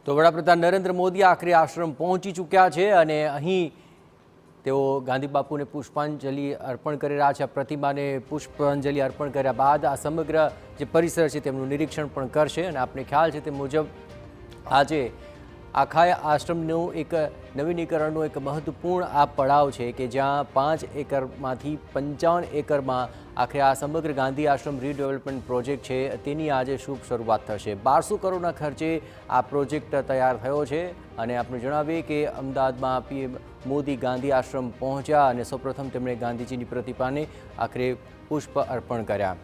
તો વડાપ્રધાન નરેન્દ્ર મોદી આખરે આશ્રમ પહોંચી ચૂક્યા છે અને અહીં તેઓ ગાંધી બાપુને પુષ્પાંજલિ અર્પણ કરી રહ્યા છે। પ્રતિમાને પુષ્પાંજલિ અર્પણ કર્યા બાદ આ સમગ્ર જે પરિસર છે તેમનું નિરીક્ષણ પણ કરશે અને આપને ખ્યાલ છે તે મુજબ આજે આખા આશ્રમનું એક નવીનીકરણનું એક મહત્વપૂર્ણ આ પડાવ છે કે જ્યાં 5 એકરમાંથી 55 એકરમાં આખરે આ સમગ્ર ગાંધી આશ્રમ રીડેવલપમેન્ટ પ્રોજેક્ટ છે તેની આજે શુભ શરૂઆત થશે। 1200 કરોડના ખર્ચે આ પ્રોજેક્ટ તૈયાર થયો છે અને આપણે જણાવીએ કે અમદાવાદમાં પીએમ મોદી ગાંધી આશ્રમ પહોંચ્યા અને સૌપ્રથમ તેમણે ગાંધીજીની પ્રતિમાને આખરે પુષ્પ અર્પણ કર્યા।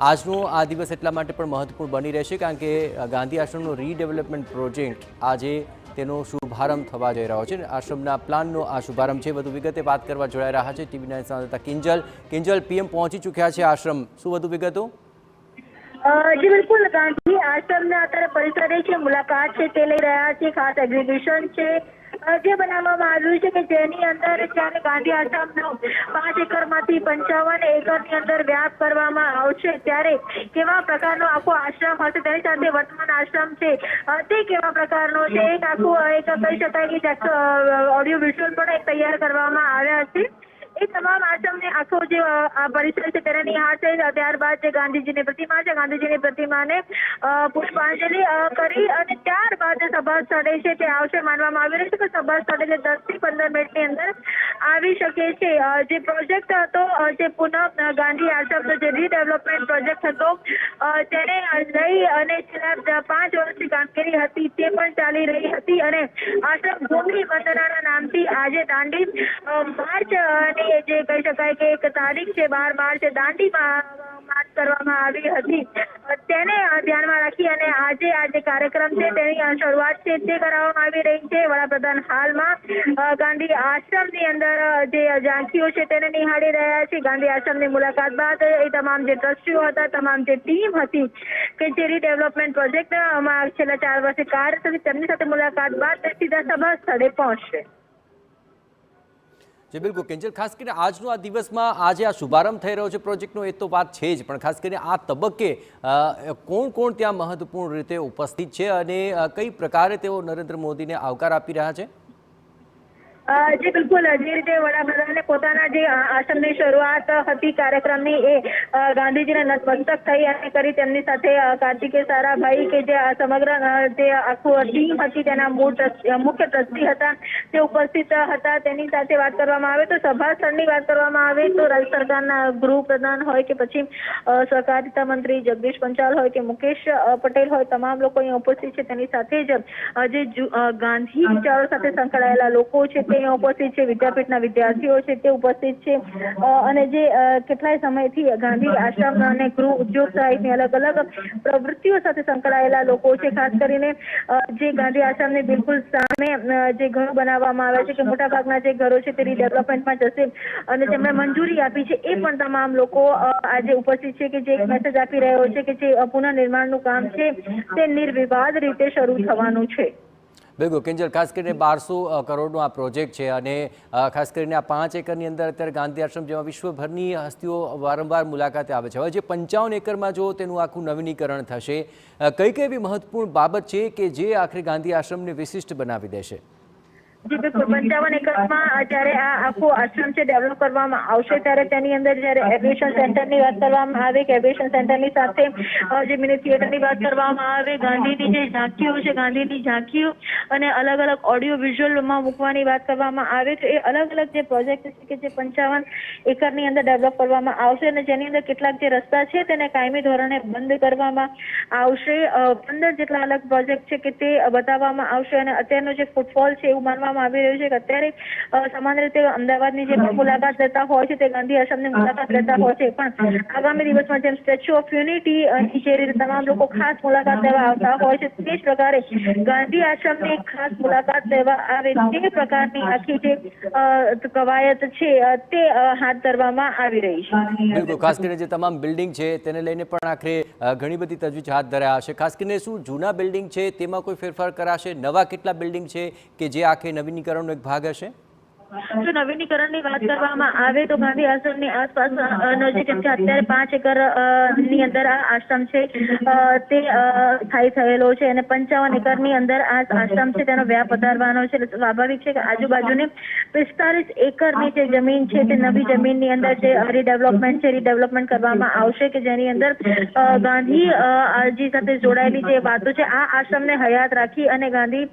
આજનો આ દિવસ એટલા માટે પણ મહત્વપૂર્ણ બની રહેશે કારણ કે ગાંધી આશ્રમનો રીડેવલપમેન્ટ પ્રોજેક્ટ આજે તેનો શુભારંભ થવા જઈ રહ્યો છે। આશ્રમના પ્લાનનો આ શુભારંભ છે। વધુ વિગતે વાત કરવા જોડાઈ રહ્યા છે ટીવી 9 સંવાદદાતા કિંજલ પીએમ પહોંચી ચૂક્યા છે આશ્રમ, શું વધુ વિગતો? जी बिल्कुल, गांधी आश्रम ने अत्यारे परिसरे छे मुलाकात छे ते लई रह्या छे। खास एग्जीबिशन छे जे बनाववामां आव्युं छे के जेनी अंदर ज्यारे गांधी आश्रमनो 5 एकरमांथी 55 एकरनी अंदर व्याप करवामां आवशे त्यारे केवा प्रकारनो आखो आश्रम हशे, तेनी साथे वर्तमान आश्रम छे ते केवा प्रकारनो छे, एक आखो एक कही शकाय के ऑडियो विज्युअल पण एक तैयार करवामां आव्या छे। એ તમામ આશ્રમને આખો જે આ પરિસર છે તેને નિહાળશે। ત્યારબાદ જે ગાંધીજીની પ્રતિમા છે, ગાંધીજીની પ્રતિમાને પુષ્પાંજલિ કરી અને ત્યારબાદ સભા સ્થળે છે તે આવશે। માનવામાં આવી રહ્યું છે કે સભા સ્થળે 10 થી 15 મિનિટની અંદર આવી શકે છે। જે પ્રોજેક્ટ હતો જે પુનઃ ગાંધી આશ્રમનો જે રીડેવલપમેન્ટ પ્રોજેક્ટ હતો તેને લઈ અને છેલ્લા 5 વર્ષની કામગીરી હતી તે પણ ચાલી રહી હતી અને આશ્રમ ભૂમિ વંદનાના નામથી આજે દાંડી માર્ચ જે કહી શકાય કે એક તારીખ છે 12 માર્ચ દાંડીમાં માર્ચ કરવામાં આવી હતી તેને ધ્યાનમાં રાખી અને આજે આ જે કાર્યક્રમ છે તેની શરૂઆત છે તે કરાવવામાં આવી રહી છે। વડાપ્રધાન હાલમાં ગાંધી આશ્રમની અંદર જે ઝાંખીઓ છે તેને નિહાળી રહ્યા છે। ગાંધી આશ્રમની મુલાકાત બાદ એ તમામ જે ટ્રસ્ટીઓ હતા, તમામ જે ટીમ હતી કે જે રીડેવલપમેન્ટ પ્રોજેક્ટમાં છેલ્લા 4 વર્ષથી કાર્યરત હતી તેમની સાથે મુલાકાત બાદ સીધા સભા સ્થળે પહોંચશે। જી બિલકુલ કિંજલ, ખાસ કરીને આજનો આ દિવસમાં આજે આ શુભારંભ થઈ રહ્યો છે પ્રોજેક્ટનો એ તો વાત છે જ, પણ ખાસ કરીને આ તબક્કે કોણ કોણ ત્યાં મહત્વપૂર્ણ રીતે ઉપસ્થિત છે અને કઈ પ્રકારે તેઓ નરેન્દ્ર મોદીને આવકાર આપી રહ્યા છે? जी बिल्कुल, जे रीते वडाप्रधाने पोताना जे आश्रमनी शरूआत हती कार्यक्रमनी ए गांधीजीने नतमस्तक થઈ અને કરી તેમની સાથે કાર્તિકેય સારાભાઈ કે જે સમગ્ર જે આખું ટીમ હતી તેના મુખ્ય ટ્રસ્ટી હતા તે ઉપસ્થિત હતા। તેની સાથે વાત કરવામાં આવે તો સભા સ્થળની વાત કરવામાં આવે તો રાજ્ય સરકારના ગૃહપ્રધાન હોય કે પછી સહકારિતા મંત્રી જગદીશ પંચાલ હોય કે મુકેશ પટેલ હોય, તમામ લોકો અહીં ઉપસ્થિત છે। તેની સાથે જ જે ગાંધી વિચારો સાથે સંકળાયેલા લોકો છે તે ઉપસ્થિત છે, વિદ્યાપીઠના વિદ્યાર્થીઓ છે તે ઉપસ્થિત છે અને જે કેટલાય સમયથી ગાંધી આશ્રમ અને ગૃહ ઉદ્યોગ સહિતની અલગ અલગ પ્રવૃત્તિઓ સાથે સંકળાયેલા લોકો છે। ખાસ કરીને જે ગાંધી આશ્રમની બિલકુલ સામે જે ઘરો બનાવવામાં આવ્યા છે કે મોટાભાગના જે ઘરો છે તે રીડેવલપમેન્ટમાં જશે અને તેમણે મંજૂરી આપી છે એ પણ તમામ લોકો આજે ઉપસ્થિત છે કે જે એક મેસેજ આપી રહ્યો છે કે જે પુનઃનિર્માણનું કામ છે તે નિર્વિવાદ રીતે શરૂ થવાનું છે। બિલકુલ કિંજલ, ખાસ કરીને 1200 કરોડનો આ પ્રોજેક્ટ છે અને ખાસ કરીને આ 5 એકરની અંદર અત્યારે ગાંધી આશ્રમ જેવા વિશ્વભરની હસ્તીઓ વારંવાર મુલાકાતે આવે છે। હવે જે 55 એકરમાં જો તેનું આખું નવીનીકરણ થશે, કઈ કઈ એવી મહત્વપૂર્ણ બાબત છે કે જે આખરે ગાંધી આશ્રમને વિશિષ્ટ બનાવી દેશે? જી બિલકુલ, 55 એકરમાં જ્યારે આ આખું આશ્રમ છે ડેવલપ કરવામાં આવશે ત્યારે તેની અંદર જ્યારે એવિએશન સેન્ટરની વાત કરવામાં આવે કે એવિએશન સેન્ટરની સાથે જે મિની થિયેટરની વાત કરવામાં આવે, ગાંધીની જે ઝાંખીઓ છે ગાંધીની ઝાંખીઓ અને અલગ અલગ ઓડિયો વિઝ્યુઅલમાં મૂકવાની વાત કરવામાં આવે તો એ અલગ અલગ જે પ્રોજેક્ટ છે કે જે 55 એકરની અંદર ડેવલપ કરવામાં આવશે અને જેની અંદર કેટલાક જે રસ્તા છે તેને કાયમી ધોરણે બંધ કરવામાં આવશે। 15 જેટલા અલગ પ્રોજેક્ટ છે કે તે બતાવવામાં આવશે અને અત્યારનો જે ફૂટફોલ છે એવું માનવામાં આવી રહ્યું છે કે અત્યારે સામાન્ય રીતે અમદાવાદની જે મુલાકાત લેતા હોય છે તે ગાંધી આશ્રમની મુલાકાત લેતા હોય છે, પણ આગામી દિવસમાં જેમ સ્ટેચ્યુ ઓફ યુનિટી જે રીતે તમામ લોકો ખાસ મુલાકાત લેવા આવતા હોય છે તે જ પ્રકારે ગાંધી આશ્રમની ખાસ મુલાકાત લેવા આવે તે પ્રકારની આખી જે કવાયત છે તે હાથ ધરવામાં આવી રહી છે। બિલકુલ, ખાસ કરીને જે તમામ બિલ્ડિંગ છે તેને લઈને પણ આખરે ઘણી બધી તજવીજ હાથ ધરાયા હશે। ખાસ કરીને શું જૂના બિલ્ડિંગ છે તેમાં કોઈ ફેરફાર કરાશે? નવા કેટલા બિલ્ડિંગ છે કે જે આખે નવીનીકરણનો એક ભાગ હશે? જો નવીનીકરણની વાત કરવામાં આવે તો ગાંધી આશ્રમની આસપાસ જે અત્યારે 5 એકર ની અંદર આ આશ્રમ છે તે સ્થાયી થયેલો છે અને 55 એકરની અંદર આ આશ્રમ છે તેનો વ્યાપ વધારવાનો છે. સ્વાભાવિક છે કે આજુબાજુની 45 એકરની જે જમીન છે તે નવી જમીનની અંદર જે રીડેવલપમેન્ટ કરવામાં આવશે કે જેની અંદર ગાંધીજી સાથે જોડાયેલી જે વાતો છે આ આશ્રમને હયાત રાખી અને ગાંધી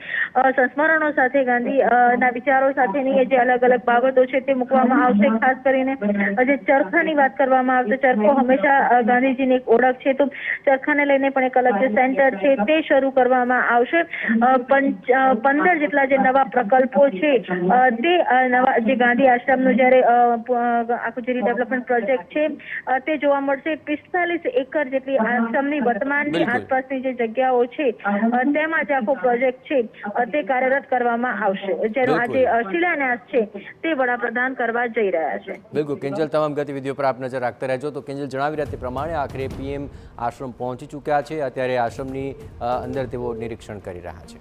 સંસ્મરણો સાથે ગાંધીના વિચારો સાથેની જે અલગ અલગ બાબતો છે તે મૂકવામાં આવશે. ખાસ કરીને જે ચરખાની વાત કરવામાં આવે તો ચરખો હંમેશા ગાંધીજીની એક ઓળખ છે, તો ચરખાને લઈને પણ એક અલગ જે સેન્ટર છે તે શરૂ કરવામાં આવશે. 15 જેટલા જે નવા પ્રકલ્પો છે તે નવા જે ગાંધી આશ્રમનું જ્યારે આખું જે રીડેવલપમેન્ટ પ્રોજેક્ટ છે તે જોવા મળશે. 45 એકર જેટલી આશ્રમની વર્તમાનની આસપાસની જે જગ્યાઓ છે તેમાં જે આખો પ્રોજેક્ટ છે તે કાર્યરત કરવામાં આવશે, જેનો આજે શિલાન્યાસ છે તે વડાપ્રધાન કરવા જઈ રહ્યા છે. બિલકુલ કેન્જલ, તમામ ગતિવિધિઓ પર આપ નજર રાખતા રહેજો. તો કેન્જલ જણાવી રહ્યા તે પ્રમાણે આખરે પીએમ આશ્રમ પહોંચી ચૂક્યા છે. અત્યારે આશ્રમની અંદર તેઓ નિરીક્ષણ કરી રહ્યા છે.